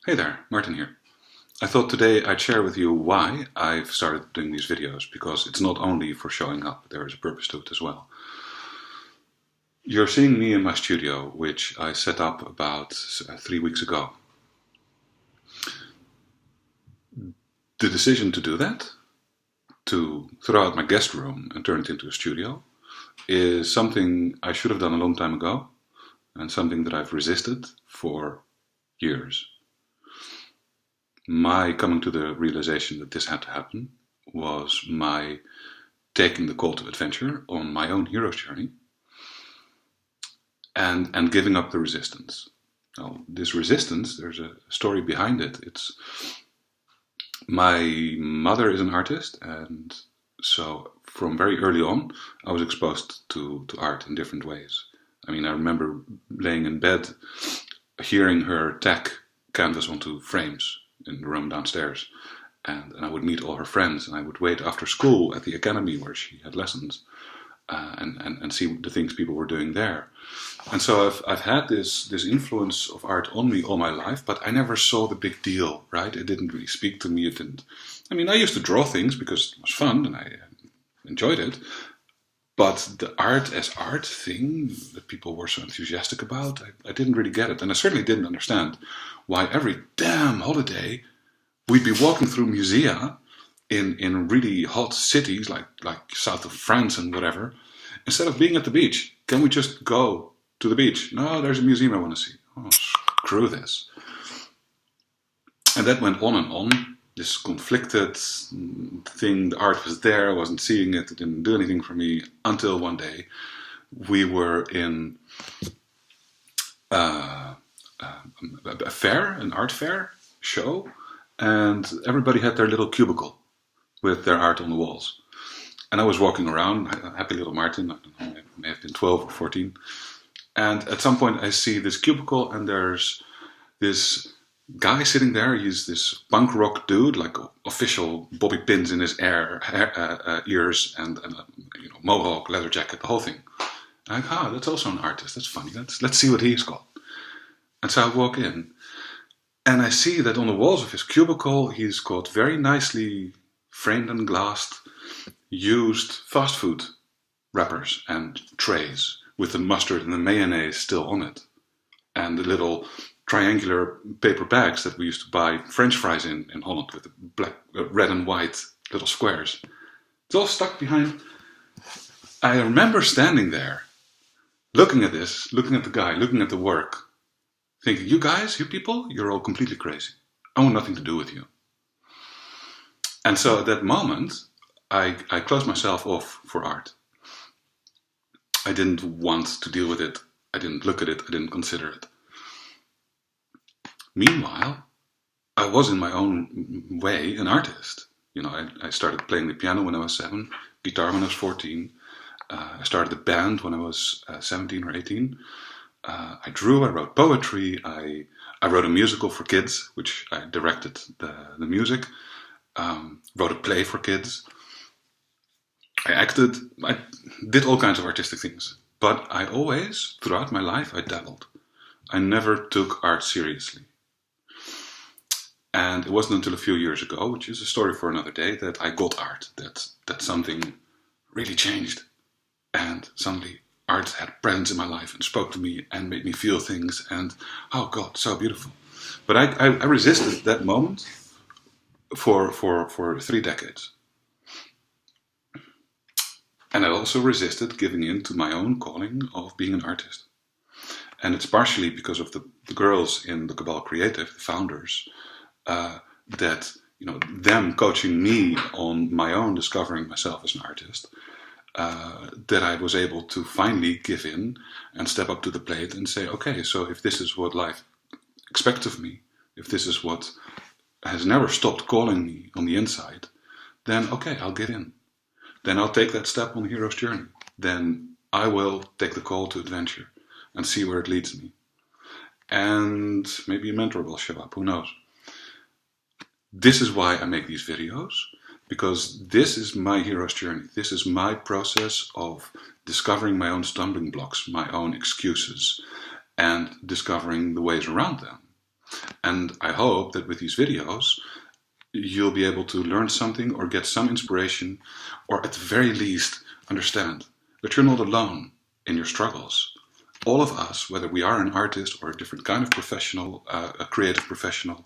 Hey there, Martin here. I thought today I'd share with you why I've started doing these videos, because it's not only for showing up, there is a purpose to it as well. You're seeing me in my studio, which I set up about 3 weeks ago. The decision to do that, to throw out my guest room and turn it into a studio, is something I should have done a long time ago, and something that I've resisted for years. My coming to the realization that this had to happen was my taking the call to adventure on my own hero's journey and giving up the resistance. Now, this resistance, there's a story behind it. It's my mother is an artist, and so from very early on, I was exposed to art in different ways. I mean, I remember laying in bed, hearing her tack canvas onto frames in the room downstairs, and I would meet all her friends, and I would wait after school at the academy where she had lessons, and see the things people were doing there. And so I've had this influence of art on me all my life, but I never saw the big deal, right? It didn't really speak to me. It didn't. I mean, I used to draw things because it was fun and I enjoyed it, but the art as art thing that people were so enthusiastic about, I didn't really get it. And I certainly didn't understand why every damn holiday we'd be walking through musea in really hot cities like south of France and whatever, instead of being at the beach. Can we just go to the beach? No, there's a museum I want to see. Oh, screw this. And that went on and on. This conflicted thing, the art was there, I wasn't seeing it, it didn't do anything for me, until one day we were in a fair, an art fair show, and everybody had their little cubicle with their art on the walls. And I was walking around, happy little Martin, I don't know, I may have been 12 or 14, and at some point I see this cubicle and there's this guy sitting there. He's this punk rock dude, like official bobby pins in his ears and mohawk, leather jacket, the whole thing. And I'm like, that's also an artist. That's funny. Let's see what he's got. And so I walk in, and I see that on the walls of his cubicle, he's got very nicely framed and glassed, used fast food wrappers and trays with the mustard and the mayonnaise still on it, and the little triangular paper bags that we used to buy French fries in Holland with the black, red and white little squares. It's all stuck behind. I remember standing there, looking at this, looking at the guy, looking at the work, thinking, you guys, you people, you're all completely crazy. I want nothing to do with you. And so at that moment, I closed myself off for art. I didn't want to deal with it. I didn't look at it. I didn't consider it. Meanwhile, I was in my own way an artist. I started playing the piano when I was 7, guitar when I was 14. I started a band when I was 17 or 18. I drew, I wrote poetry, I wrote a musical for kids, which I directed the music, wrote a play for kids. I acted, I did all kinds of artistic things. But I always, throughout my life, I dabbled. I never took art seriously. And it wasn't until a few years ago, which is a story for another day, that I got art, that something really changed. And suddenly art had presence in my life and spoke to me and made me feel things, and oh God, so beautiful. But I resisted that moment for 3 decades. And I also resisted giving in to my own calling of being an artist. And it's partially because of the girls in the Cabal Creative, the founders, that them coaching me on my own discovering myself as an artist, that I was able to finally give in and step up to the plate and say, okay, so if this is what life expects of me, if this is what has never stopped calling me on the inside, then okay, I'll get in. Then I'll take that step on the hero's journey. Then I will take the call to adventure and see where it leads me. And maybe a mentor will show up, who knows. This is why I make these videos, because this is my hero's journey. This is my process of discovering my own stumbling blocks, my own excuses, and discovering the ways around them. And I hope that with these videos, you'll be able to learn something or get some inspiration, or at the very least, understand that you're not alone in your struggles. All of us, whether we are an artist or a different kind of professional, a creative professional,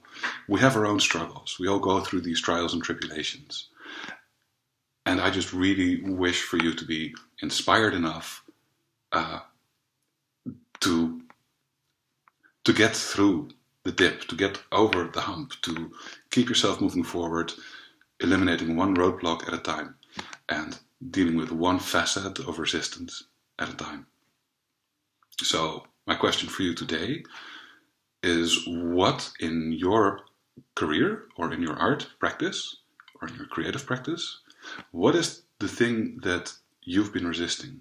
we have our own struggles. We all go through these trials and tribulations. And I just really wish for you to be inspired enough to get through the dip, to get over the hump, to keep yourself moving forward, eliminating one roadblock at a time, and dealing with one facet of resistance at a time. So my question for you today is, what in your career or in your art practice or in your creative practice, what is the thing that you've been resisting?